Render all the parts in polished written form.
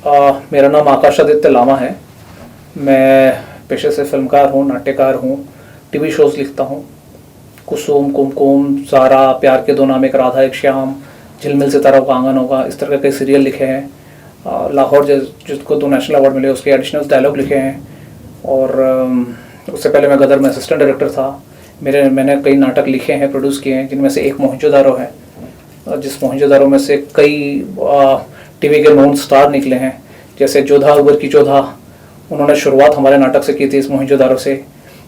मेरा नाम आकाशादित्य लामा है। मैं पेशे से फिल्मकार हूँ, नाट्यकार हूँ, टीवी शोज़ लिखता हूँ। कुसुम, कुमकुम, ज़ारा, प्यार के दो नाम, एक राधा एक श्याम, झिलमिल सितारों का आंगन होगा, इस तरह के कई सीरियल लिखे हैं। लाहौर जिसको 2 नेशनल अवार्ड मिले उसके एडिशनल डायलॉग लिखे हैं। और उससे पहले मैं गदर में असिस्टेंट डायरेक्टर था। मैंने कई नाटक लिखे हैं, प्रोड्यूस किए हैं, जिनमें से एक मोहनजोदारो है, जिस मोहनजोदारो में से कई टीवी के नॉन स्टार निकले हैं, जैसे जोधा अकबर की जोधा, उन्होंने शुरुआत हमारे नाटक से की थी इस मोहनजोदारो से।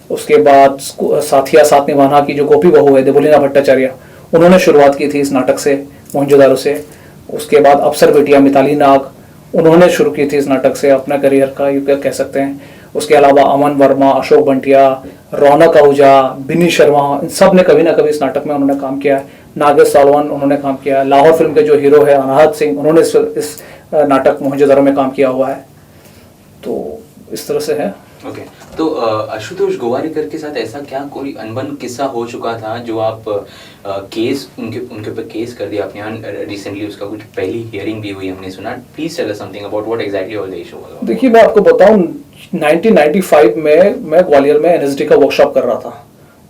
उसके बाद साथिया साथ निभाना की जो गोपी बहू है देवलीना भट्टाचार्य, उन्होंने शुरुआत की थी इस नाटक से, मोहनजोदारो से। उसके बाद अफसर बेटिया मिताली नाग, उन्होंने शुरू की थी इस नाटक से अपना करियर का, ये कह सकते हैं। उसके अलावा अमन वर्मा, अशोक बंटिया, रौनक आहूजा, बिनी शर्मा, इन सब ने कभी ना कभी इस नाटक में उन्होंने काम किया है। नागेश सालवन उन्होंने काम किया है। लाहौर फिल्म के जो हीरो है अनाहत सिंह, उन्होंने इस नाटक मोहनजोदारो में काम किया हुआ है। तो इस तरह से है। ओके तो आशुतोष गोवारिकर के साथ ऐसा क्या कोई अनबन किस्सा हो चुका था जो आप केस उनके ऊपर केस कर दिया आपने? यहाँ रिसेंटली उसका कुछ पहली हियरिंग भी हुई, हमने सुना। Please tell us something about what exactly all the issue was. देखिए, मैं आपको बताऊं, 1995 में मैं ग्वालियर में एनएसडी का वर्कशॉप कर रहा था।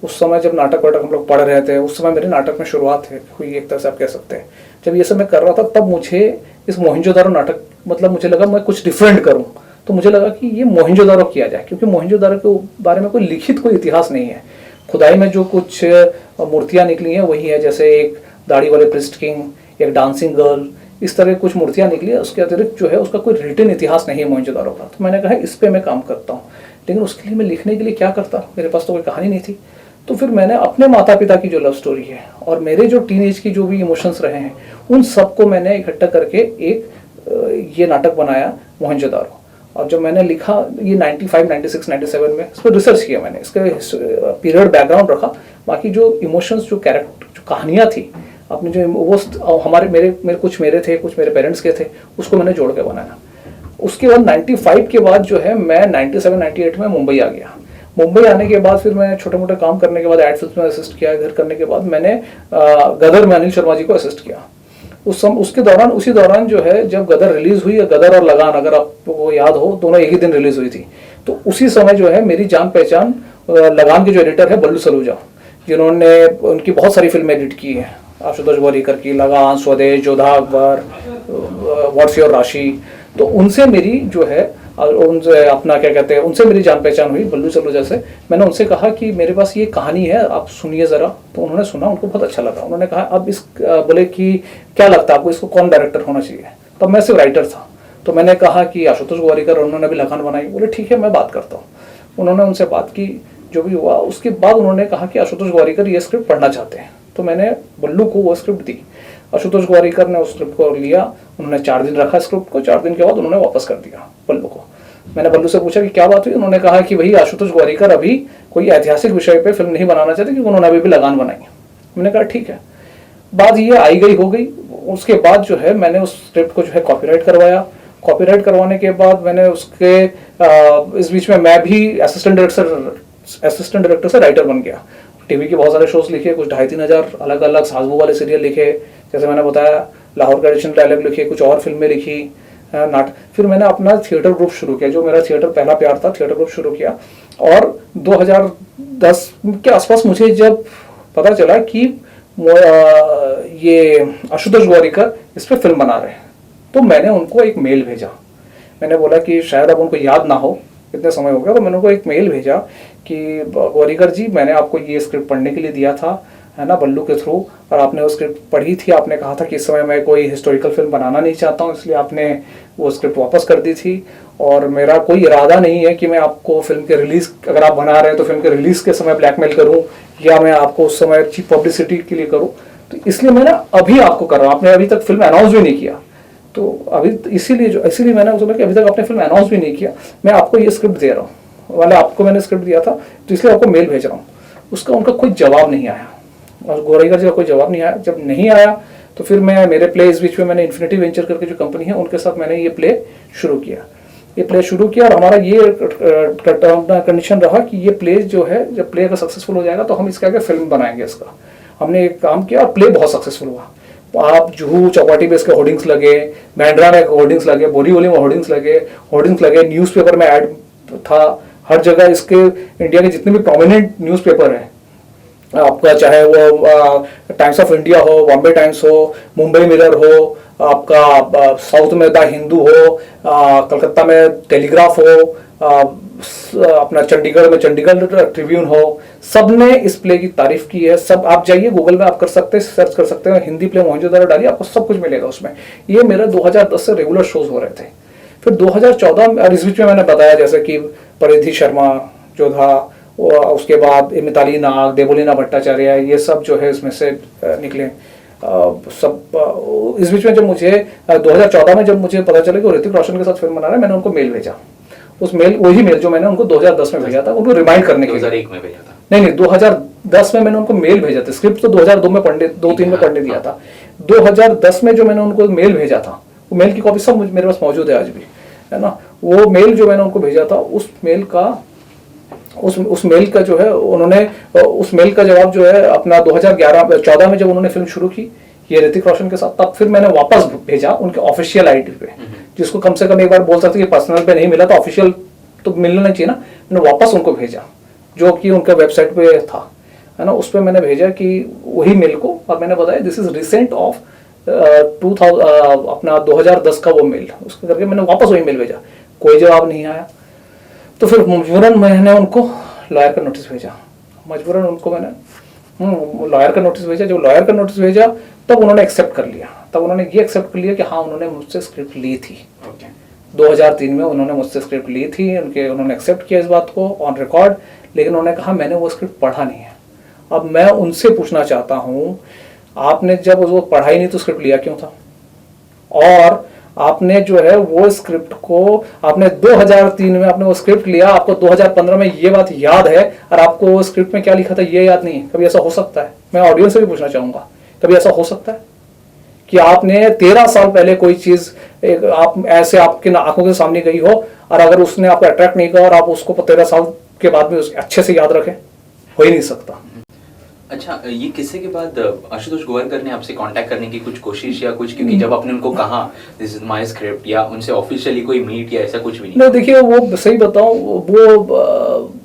उस समय जब नाटक हम लोग पढ़ रहे थे, उस समय मेरे नाटक में शुरुआत हुई, एक तरह से आप कह सकते हैं। जब ये सब मैं कर रहा था तब मुझे इस मोहनजोदारो नाटक, मतलब मुझे लगा मैं कुछ डिफरेंट करूं। तो मुझे लगा कि ये मोहनजोदारो किया जाए, क्योंकि मोहनजोदारो के बारे में कोई लिखित कोई इतिहास नहीं है। खुदाई में जो कुछ मूर्तियां निकली हैं वही है, जैसे एक दाढ़ी वाले प्रिस्ट किंग, एक डांसिंग गर्ल, इस तरह कुछ मूर्तियां निकली है। उसके अतिरिक्त जो है उसका कोई रिटन इतिहास नहीं है मोहनजोदारो का। तो मैंने कहा इस पे मैं काम करता हूँ, लेकिन उसके लिए मैं लिखने के लिए क्या करता, मेरे पास तो कोई कहानी नहीं थी। तो फिर मैंने अपने माता पिता की जो लव स्टोरी है और मेरे जो टीनेज की जो भी इमोशंस रहे हैं, उन सबको मैंने इकट्ठा करके एक ये नाटक बनाया मोहनजोदारो। और जब मैंने लिखा ये 95, 96, 97 में इस पर रिसर्च किया मैंने, इसका पीरियड बैकग्राउंड रखा, बाकी जो इमोशंस, जो कैरेक्टर, जो कहानियाँ थी अपने, जो वो हमारे मेरे कुछ मेरे थे, कुछ मेरे पेरेंट्स के थे, उसको मैंने जोड़ के बनाया। उसके बाद 95 के बाद जो है मैं 97, 98 में मुंबई आ गया। मुंबई आने के बाद फिर मैं छोटे मोटे काम करने के बाद एड फिल्म में असिस्ट किया। घर करने के बाद मैंने गदर में अनिल शर्मा जी को असिस्ट किया। उसी दौरान जो है जब गदर रिलीज हुई, गदर और लगान, अगर आपको याद हो, दोनों एक ही दिन रिलीज हुई थी। तो उसी समय जो है मेरी जान पहचान लगान के जो एडिटर है बल्लू सलूजा, जिन्होंने उनकी बहुत सारी फिल्में एडिट की है, आशुतोष गोवारिकर की, लगान, स्वदेश, जोधा अकबर, व्हाट्स योर राशि। तो उनसे मेरी जो है उनसे अपना क्या कहते हैं, उनसे मेरी जान पहचान हुई बल्लू सलूजा से। मैंने उनसे कहा कि मेरे पास ये कहानी है, आप सुनिए ज़रा। तो उन्होंने सुना, उनको बहुत अच्छा लगा। उन्होंने कहा अब बोले कि क्या लगता है आपको, इसको कौन डायरेक्टर होना चाहिए? तब मैं सिर्फ राइटर था। तो मैंने कहा कि आशुतोष गोवारिकर, उन्होंने भी लगान बनाई। बोले ठीक है, मैं बात करता हूँ। उन्होंने उनसे बात की, जो भी हुआ। उसके बाद उन्होंने कहा कि आशुतोष गोवारिकर ये स्क्रिप्ट पढ़ना चाहते हैं। तो मैंने बल्लू को वो स्क्रिप्ट दी। आशुतोष गोवारिकर ने उस स्क्रिप्ट को लिया, उन्होंने 4 दिन रखा स्क्रिप्ट को। 4 दिन के बाद उन्होंने वापस कर दिया बल्लू को। मैंने बल्लू से पूछा कि क्या बात हुई? उन्होंने कहा कि भाई आशुतोष गोवारिकर अभी कोई ऐतिहासिक विषय पे फिल्म नहीं बनाना चाहते, क्योंकि उन्होंने अभी भी लगान बनाई। मैंने कहा ठीक है। बात ये आई गई हो गई। उसके बाद जो है मैंने उस स्क्रिप्ट को जो है कॉपीराइट करवाया। कॉपीराइट करवाने के बाद मैंने उसके इस बीच में मैं भी असिस्टेंट डायरेक्टर से राइटर बन गया। टीवी के बहुत सारे शोज लिखे, कुछ 2,500-3 हज़ार अलग अलग सासबू वाले सीरियल लिखे, जैसे मैंने बताया, लाहौर का एडिशनल डायलॉग लिखे, कुछ और फिल्में लिखी, नाटक। फिर मैंने अपना थिएटर ग्रुप शुरू किया, जो मेरा थिएटर पहला प्यार था, थिएटर ग्रुप शुरू किया। और 2010 के आसपास मुझे जब पता चला कि ये आशुतोष गोवारिकर इस पर फिल्म बना रहे हैं, तो मैंने उनको एक मेल भेजा। मैंने बोला कि शायद अब उनको याद ना हो, इतने समय हो गया, तो मैंने उनको एक मेल भेजा कि गोवारिकर जी, मैंने आपको ये स्क्रिप्ट पढ़ने के लिए दिया था, है ना, बल्लू के थ्रू, और आपने वो स्क्रिप्ट पढ़ी थी। आपने कहा था कि इस समय मैं कोई हिस्टोरिकल फिल्म बनाना नहीं चाहता हूँ, इसलिए आपने वो स्क्रिप्ट वापस कर दी थी। और मेरा कोई इरादा नहीं है कि मैं आपको फिल्म के रिलीज, अगर आप बना रहे हैं तो फिल्म के रिलीज के समय ब्लैकमेल करूँ, या मैं आपको उस समय चीप पब्लिसिटी के लिए करूँ। तो इसलिए मैंने अभी आपको कर रहा हूँ। आपने अभी तक फिल्म अनाउंस भी नहीं किया, तो अभी इसीलिए मैंने सोचा कि अभी तक आपने फिल्म अनाउंस भी नहीं किया, मैं आपको ये स्क्रिप्ट दे रहा हूँ, वाले आपको मैंने स्क्रिप्ट दिया था, तो इसलिए आपको मेल भेज रहा हूँ। उनका कोई जवाब नहीं आया, और गोवारिकर जी का कोई जवाब नहीं आया। जब नहीं आया तो फिर मेरे प्ले, इस बीच में मैंने इन्फिनिटी वेंचर करके जो कंपनी है, उनके साथ मैंने ये प्ले शुरू किया। और हमारा ये कंडीशन रहा कि ये प्ले जो है, जब प्ले अगर सक्सेसफुल हो जाएगा तो हम इसके आगे फिल्म बनाएंगे। इसका हमने एक काम किया और प्ले बहुत सक्सेसफुल हुआ। आप जुहू चौपाटी पे इसके होर्डिंग्स लगे, बैंड्रा में होर्डिंग्स लगे, बोरीवली में होर्डिंग्स लगे, न्यूज़पेपर में ऐड था, हर जगह इसके इंडिया के जितने भी प्रोमिनेंट न्यूज़पेपर हैं आपका, चाहे वो टाइम्स ऑफ इंडिया हो, बॉम्बे टाइम्स हो, मुंबई मिरर हो, आपका साउथ में द हिंदू हो, कलकत्ता में टेलीग्राफ हो, अपना चंडीगढ़ में चंडीगढ़ ट्रिब्यून हो, सब ने इस प्ले की तारीफ की है। सब आप जाइए गूगल में, आप कर सकते हैं, सर्च कर सकते हैं, हिंदी प्ले मोहनजोदड़ो डालिए, आपको सब कुछ मिलेगा उसमें। ये मेरे 2010 से रेगुलर शोज हो रहे थे। फिर 2014 में, और इस बीच में मैंने बताया जैसे कि परिधि शर्मा जो था, उसके बाद मिताली नाग, देवोलीना भट्टाचार्य, ये सब जो है इसमें से निकले सब। इस बीच में जब मुझे 2014 में जब मुझे पता चला कि वो ऋतिक रोशन के साथ फिल्म बना रहे हैं, मैंने उनको मेल भेजा। उस मेल, वही मेल जो मैंने उनको 2010 में भेजा था, उनको रिमाइंड करने के लिए। 2001 में भेजा था? नहीं, 2010 में मैंने उनको मेल भेजा था। स्क्रिप्ट तो 2002 में पढ़ने, 2-3 में पढ़ने दिया था। 2010 में जो मैंने उनको मेल भेजा था, वो मेल की कॉपी सब मेरे पास मौजूद है आज भी, है ना। वो मेल जो मैंने उनको भेजा था, उस मेल का जो है उन्होंने, उस मेल का जवाब जो है अपना 2014 में जब उन्होंने फिल्म शुरू की ये ऋतिक रोशन के साथ, तब फिर मैंने वापस भेजा उनके ऑफिशियल आईडी पे, जिसको कम से कम एक बार बोल सकते कि पर्सनल पे नहीं मिला तो ऑफिशियल तो मिलना नहीं चाहिए ना। मैंने वापस उनको भेजा जो कि उनके वेबसाइट पे था, है ना। उस पर मैंने भेजा कि वही मेल को, और मैंने बताया दिस इज रिसेंट ऑफ 2010 का वो मेल, उसके करके मैंने वापस वही मेल भेजा। कोई जवाब नहीं आया। तो फिर मजबूरन मैंने उनको लॉयर का नोटिस भेजा। मजबूरन उनको मैंने लॉयर का नोटिस भेजा। जब लॉयर का नोटिस भेजा तब उन्होंने एक्सेप्ट कर लिया। तब उन्होंने ये एक्सेप्ट कर लिया कि हाँ, उन्होंने मुझसे स्क्रिप्ट ली थी। 2003 में उन्होंने मुझसे स्क्रिप्ट ली थी। उन्होंने एक्सेप्ट किया इस बात को ऑन रिकॉर्ड, लेकिन उन्होंने कहा मैंने वो स्क्रिप्ट पढ़ा नहीं है। अब मैं उनसे पूछना चाहता हूँ, आपने जब वो पढ़ाई नहीं तो स्क्रिप्ट लिया क्यों था? और आपने जो है वो स्क्रिप्ट को आपने 2003 में आपने वो स्क्रिप्ट लिया, आपको 2015 में ये बात याद है, और आपको वो स्क्रिप्ट में क्या लिखा था ये याद नहीं है। कभी ऐसा हो सकता है? मैं ऑडियंस से भी पूछना चाहूंगा, कभी ऐसा हो सकता है कि आपने 13 साल पहले कोई चीज आप ऐसे आपके आंखों के सामने गई हो, और अगर उसने आपको अट्रैक्ट नहीं किया और आप उसको 13 साल के बाद में अच्छे से याद रखें? हो ही नहीं सकता। अच्छा, ये किस्से के बाद आशुतोष गोवारिकर ने आपसे कांटेक्ट करने की कुछ कोशिश या कुछ, क्योंकि जब आपने उनको कहा दिस इज माय स्क्रिप्ट, या उनसे ऑफिशियली कोई मीट या ऐसा कुछ भी नहीं? देखिए, वो सही बताऊं, वो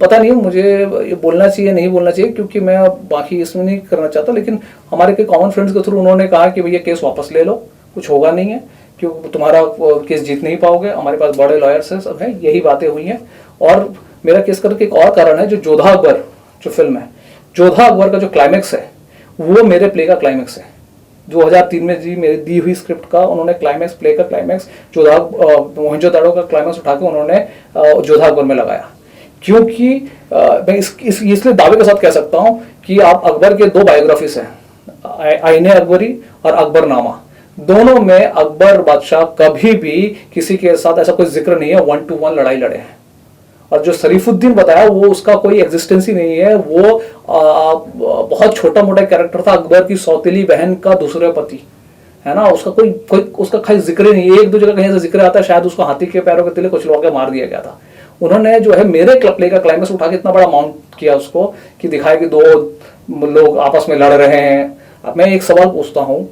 पता नहीं मुझे ये बोलना चाहिए नहीं बोलना चाहिए, क्योंकि मैं बाकी इसमें नहीं करना चाहता, लेकिन हमारे कई कॉमन फ्रेंड्स के थ्रू उन्होंने कहा कि भैया केस वापस ले लो, कुछ होगा नहीं है, क्योंकि तुम्हारा केस जीत नहीं पाओगे, हमारे पास बड़े लॉयर्स हैं, सब हैं, यही बातें हुई हैं। और मेरा केस करके एक और कारण है, जो जोधा अकबर जो फिल्म है, जोधा अकबर का जो क्लाइमेक्स है वो मेरे प्ले का क्लाइमेक्स है। 2003 में जी मेरी दी हुई स्क्रिप्ट का उन्होंने क्लाइमेक्स, प्ले का क्लाइमेक्स जोधा मोहनजोदड़ो का क्लाइमेक्स उठा के उन्होंने जोधा अकबर में लगाया। क्योंकि मैं इसलिए दावे के साथ कह सकता हूं कि आप अकबर के 2 बायोग्राफीज हैं, आईने अकबरी और अकबरनामा। दोनों में अकबर बादशाह कभी भी किसी के साथ ऐसा कोई जिक्र नहीं है 1-to-1 लड़ाई लड़े हैं। और जो शरीफुद्दीन बताया वो उसका कोई एग्जिस्टेंस ही नहीं है। वो बहुत छोटा मोटा कैरेक्टर था, अकबर की सौतेली बहन का दूसरे पति, है ना। उसका कोई उसका खाली जिक्र ही नहीं है। 1-2 जगह कहीं से जिक्र आता है, शायद उसको हाथी के पैरों के तिले कुछ लोगों के मार दिया गया था। उन्होंने जो है मेरे प्ले का क्लाइमेक्स उठा के इतना बड़ा माउंट किया उसको, कि दिखाया कि 2 लोग आपस में लड़ रहे हैं। अब मैं एक सवाल पूछता हूँ,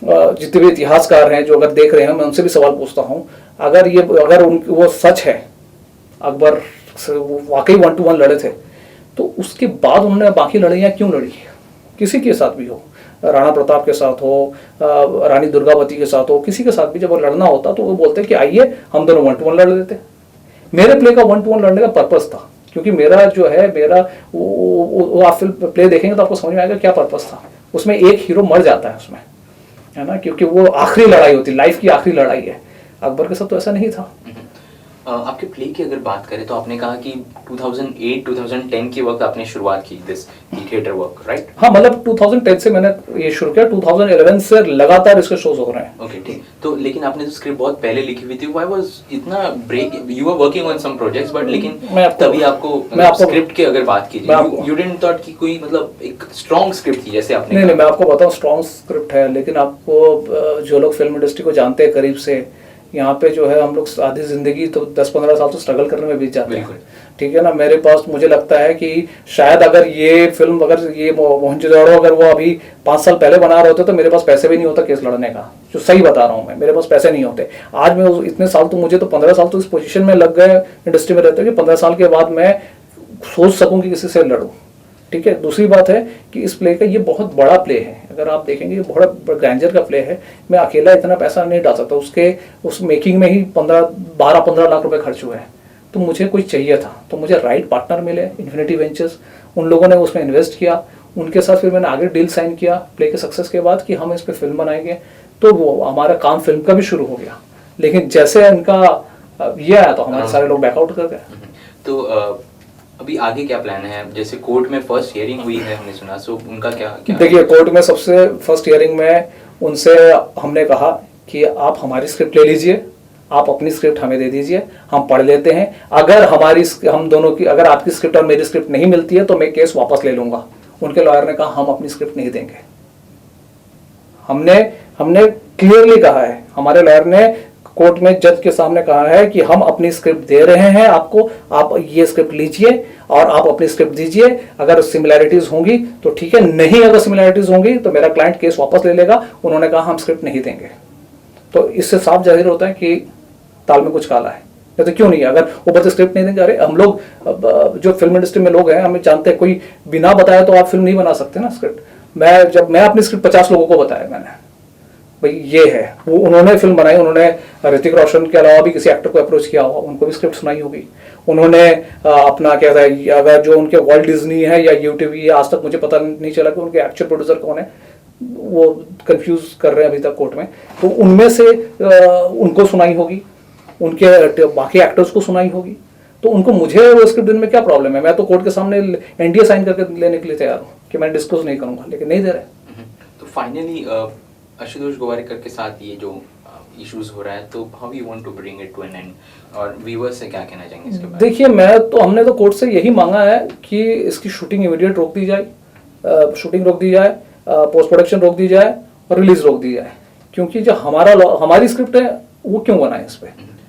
जितने भी इतिहासकार हैं जो अगर देख रहे हैं, मैं उनसे भी सवाल पूछता हूँ, अगर वो सच है, अकबर वाकई 1-to-1 लड़े थे, तो उसके बाद उन्होंने बाकी लड़ाइयाँ क्यों लड़ी? किसी के साथ भी हो, राणा प्रताप के साथ हो, रानी दुर्गावती के साथ हो, किसी के साथ भी जब वो लड़ना होता तो वो बोलते कि आइए हम दोनों 1-to-1 लड़ लेते। मेरे प्ले का 1-to-1 लड़ने का पर्पस था, क्योंकि मेरा जो है आप फिल्म प्ले देखेंगे तो आपको समझ में आएगा क्या पर्पस था। उसमें एक हीरो मर जाता है उसमें, है ना, क्योंकि वो आखिरी लड़ाई होती, लाइफ की आखिरी लड़ाई है। अकबर के साथ तो ऐसा नहीं था। आपके प्ले की अगर बात करें तो आपने कहा कि 2008-2010 के वक्त आपने शुरुआत की दिस थिएटर वर्क, राइट? हाँ, मतलब 2010 से मैंने ये शुरू किया, 2011 से लगातार इसके शोज हो रहे हैं। ओके, ठीक। तो लेकिन आपने तो स्क्रिप्ट बहुत पहले लिखी हुई थी, व्हाई वाज इतना break? You were working on some projects, but लेकिन तभी आपको स्क्रिप्ट की अगर बात कीजिए, यू डिडंट थॉट कि कोई मतलब एक स्ट्रांग स्क्रिप्ट थी, जैसे आपने नहीं, मैं आपको बताऊं, स्ट्रांग स्क्रिप्ट है, लेकिन आपको जो लोग फिल्म इंडस्ट्री को जानते हैं करीब से, यहाँ पे जो है हम लोग आधी ज़िंदगी तो 10-15 साल तो स्ट्रगल करने में बीत जाते हैं, बिल्कुल। ठीक है ना। मेरे पास मुझे लगता है कि शायद अगर ये फिल्म, अगर ये मोहनजोदड़ो अगर वो अभी 5 साल पहले बना रहे होते तो मेरे पास पैसे भी नहीं होता केस लड़ने का, जो सही बता रहा हूँ मैं, मेरे पास पैसे नहीं होते। आज मैं इतने साल तो, मुझे तो 15 साल तो इस पोजीशन में लग गए इंडस्ट्री में रहते हैं कि 15 साल के बाद मैं सोच सकूँ कि किसी से लड़ूँ, ठीक है। दूसरी बात है कि इस प्ले का ये बहुत बड़ा प्ले है, अगर आप देखेंगे ये बहुत ग्रैंडर का प्ले है। मैं अकेला इतना पैसा नहीं डाल सकता, उस मेकिंग में ही 12-15 लाख रुपए खर्च हुए हैं। तो मुझे कोई चाहिए था, तो मुझे राइट पार्टनर मिले, इन्फिनिटी वेंचर्स, उन लोगों ने उसमें इन्वेस्ट किया, उनके साथ फिर मैंने आगे डील साइन किया प्ले के सक्सेस के बाद कि हम इस पर फिल्म बनाएंगे। तो वो हमारा काम फिल्म का भी शुरू हो गया, लेकिन जैसे इनका ये आया तो हमारे सारे लोग बैकआउट कर गए। तो अभी आगे क्या प्लान है? जैसे कोर्ट में फर्स्ट हियरिंग हुई है हमने सुना, सो उनका क्या? देखिए, कोर्ट में सबसे फर्स्ट हियरिंग में उनसे हमने कहा कि आप हमारी स्क्रिप्ट ले लीजिए, आप अपनी स्क्रिप्ट हमें दे दीजिए, हम पढ़ लेते हैं। अगर हम दोनों की, अगर आपकी स्क्रिप्ट और मेरी स्क्रिप्ट नहीं मिलती है तो मैं केस वापस ले लूंगा। उनके लॉयर ने कहा हम अपनी स्क्रिप्ट नहीं देंगे। हमने क्लियरली कहा है, हमारे लॉयर ने कोर्ट में जज के सामने कहा है कि हम अपनी स्क्रिप्ट दे रहे हैं आपको, आप ये स्क्रिप्ट लीजिए और आप अपनी स्क्रिप्ट दीजिए। अगर सिमिलैरिटीज होंगी तो ठीक है, नहीं अगर सिमिलैरिटीज होंगी तो मेरा क्लाइंट केस वापस ले लेगा। उन्होंने कहा हम स्क्रिप्ट नहीं देंगे। तो इससे साफ जाहिर होता है कि ताल में कुछ काला है। तो क्यों नहीं है? अगर ऊपर से स्क्रिप्ट नहीं देंगे, अरे हम लोग जो फिल्म इंडस्ट्री में लोग हैं, हमें जानते हैं, कोई बिना बताया तो आप फिल्म नहीं बना सकते ना स्क्रिप्ट। मैं अपनी स्क्रिप्ट 50 लोगों को बताया मैंने, भाई ये है, वो उन्होंने फिल्म बनाई, उन्होंने ऋतिक रोशन के अलावा भी किसी एक्टर को अप्रोच किया होगा, उनको भी स्क्रिप्ट सुनाई होगी। उन्होंने अपना क्या था, अगर जो उनके वॉल्ट डिज्नी है या यूटीवी है, आज तक मुझे पता नहीं चला कि उनके एक्चुअल प्रोड्यूसर कौन है, वो कंफ्यूज कर रहे हैं अभी तक कोर्ट में। तो उनमें से उनको सुनाई होगी, उनके बाकी एक्टर्स को सुनाई होगी। तो उनको, मुझे वो स्क्रिप्ट देने में क्या प्रॉब्लम है? मैं तो कोर्ट के सामने एनडीए साइन करके लेने के लिए तैयार हूँ कि मैं डिस्कस नहीं करूंगा, लेकिन नहीं दे रहे। तो फाइनली आशुतोष गोवारिकर के साथ ये जो इश्यूज हो रहा है, तो how you want to bring it to an end, और व्यूअर्स से क्या कहना चाहेंगे इसके बारे में? देखिए, हमने तो कोर्ट से यही मांगा है कि इसकी शूटिंग इमीडिएट रोक दी जाए, पोस्ट प्रोडक्शन रोक दी जाए और रिलीज रोक दी जाए। क्योंकि जो हमारी स्क्रिप्ट है वो क्यों बनाए? इस पे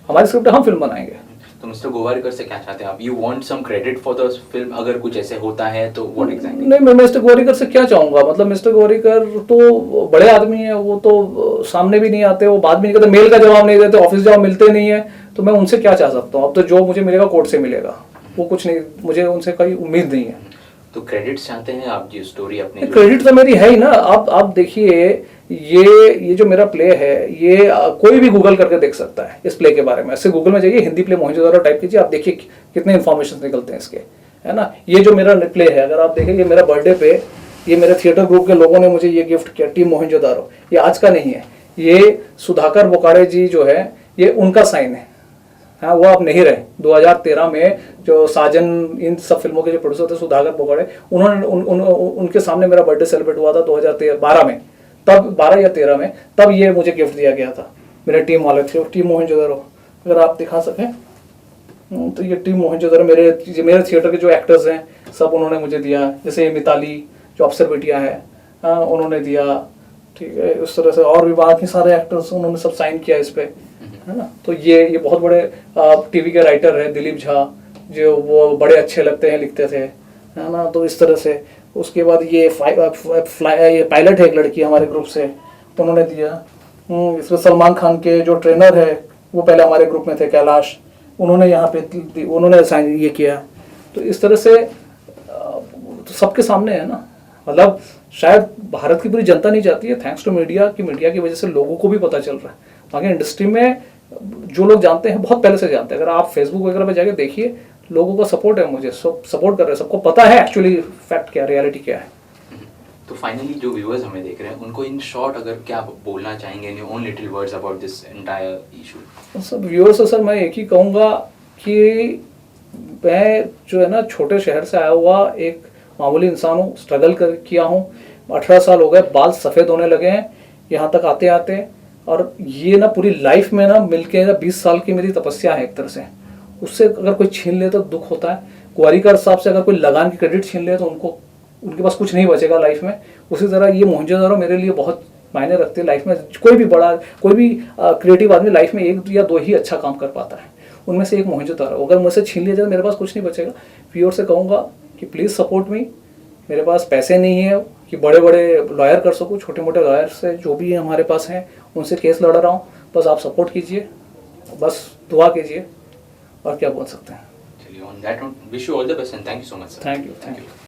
हमारी स्क्रिप्ट है, हम फिल्म बनाएंगे। तो मिस्टर गोवारिकर से क्या चाहते हैं आप? You want some credit for the film, अगर कुछ ऐसे होता है तो व्हाट एग्जैक्टली? नहीं, मैं मिस्टर गोवारिकर से क्या चाहूंगा? मतलब मिस्टर गोवारिकर तो बड़े आदमी है, वो तो सामने भी नहीं आते, वो बात भी नहीं करते, मेल का जवाब नहीं देते, ऑफिस जवाब मिलते नहीं है, तो मैं उनसे क्या चाह सकता हूँ? अब तो जो मुझे मिलेगा कोर्ट से मिलेगा, वो कुछ नहीं, मुझे उनसे कोई उम्मीद नहीं है। तो क्रेडिट चाहते हैं आप? जी स्टोरी अपने क्रेडिट तो मेरी है ही ना। आप देखिए, ये जो मेरा प्ले है, ये कोई भी गूगल करके देख सकता है इस प्ले के बारे में। ऐसे गूगल में जाइए, हिंदी प्ले मोहनजोदड़ो टाइप कीजिए, आप देखिए कितने इन्फॉर्मेशन निकलते हैं इसके, है ना। ये जो मेरा प्ले है, अगर आप देखेंगे, मेरा बर्थडे पे ये मेरे थिएटर ग्रुप के लोगों ने मुझे ये गिफ्ट किया, टीम मोहनजोदड़ो। ये आज का नहीं है, ये सुधाकर बोकारे जी जो है, ये उनका साइन है। हाँ, वो अब नहीं रहे। 2013 में जो साजन, इन सब फिल्मों के जो प्रोड्यूसर थे सुधाकर बोकारे, उन्होंने उनके सामने मेरा बर्थडे सेलिब्रेट हुआ था 2012 में, तब 12 या 13 में, तब ये मुझे गिफ्ट दिया गया था। मेरे टीम वाले थे, टीम मोहनजोदड़ो, अगर आप दिखा सकें तो ये टीम मोहनजोदड़ो, मेरे थिएटर के जो एक्टर्स हैं सब उन्होंने मुझे दिया। जैसे ये मिताली जो अफसर बिटिया है, उन्होंने दिया, ठीक है। उस तरह से और भी बाकी सारे एक्टर्स, उन्होंने सब साइन किया इस पे, है ना। तो ये बहुत बड़े टीवी के राइटर है दिलीप झा, जो वो बड़े अच्छे लगते हैं, लिखते थे, है ना। तो इस तरह से उसके बाद ये पायलट है एक लड़की हमारे ग्रुप से, उन्होंने दिया। इसमें सलमान खान के जो ट्रेनर है वो पहले हमारे ग्रुप में थे, कैलाश, उन्होंने यहाँ पे उन्होंने साइन ये किया। तो इस तरह से तो सबके सामने है ना। मतलब शायद भारत की पूरी जनता नहीं चाहती है, थैंक्स टू मीडिया की वजह से लोगों को भी पता चल रहा है। बाकी इंडस्ट्री में जो लोग जानते हैं, बहुत पहले से जानते हैं। अगर आप फेसबुक वगैरह पे जाके देखिए, लोगों का सपोर्ट है, मुझे सब सपोर्ट कर रहे हैं, सबको पता है एक्चुअली फैक्ट क्या, रियलिटी क्या है। तो फाइनली जो व्यूअर्स हमें देख रहे हैं, उनको इन शॉर्ट अगर क्या बोलना चाहेंगे in your own little words about this entire issue? सब व्यूअर्स से सर मैं एक ही कहूँगा कि मैं जो है ना, छोटे शहर से आया हुआ एक मामूली इंसान हूँ, स्ट्रगल किया हूँ। 18 साल हो गए, बाल सफ़ेद होने लगे हैं यहाँ तक आते आते। और ये ना पूरी लाइफ में ना मिलके 20 साल की मेरी तपस्या है एक तरह से। उससे अगर कोई छीन ले तो दुख होता है। गोवारिकर साहब से अगर कोई लगान की क्रेडिट छीन ले तो उनके पास कुछ नहीं बचेगा लाइफ में। उसी तरह ये मोहनजोदड़ो मेरे लिए बहुत मायने रखते हैं लाइफ में। कोई भी बड़ा, कोई भी क्रिएटिव आदमी लाइफ में एक या दो ही अच्छा काम कर पाता है, उनमें से एक मोहिंजोदारो। अगर मुझसे छीन लिया जाए मेरे पास कुछ नहीं बचेगा। पीओर से कहूँगा कि प्लीज़ सपोर्ट मी। मेरे पास पैसे नहीं है कि बड़े बड़े लॉयर कर सकूँ, छोटे मोटे लॉयर से जो भी हमारे पास हैं उनसे केस लड़ रहा हूँ। बस आप सपोर्ट कीजिए, बस दुआ कीजिए, और क्या बोल सकते हैं। चलिए, on that note wish you all the best and thank you so much sir. Thank you.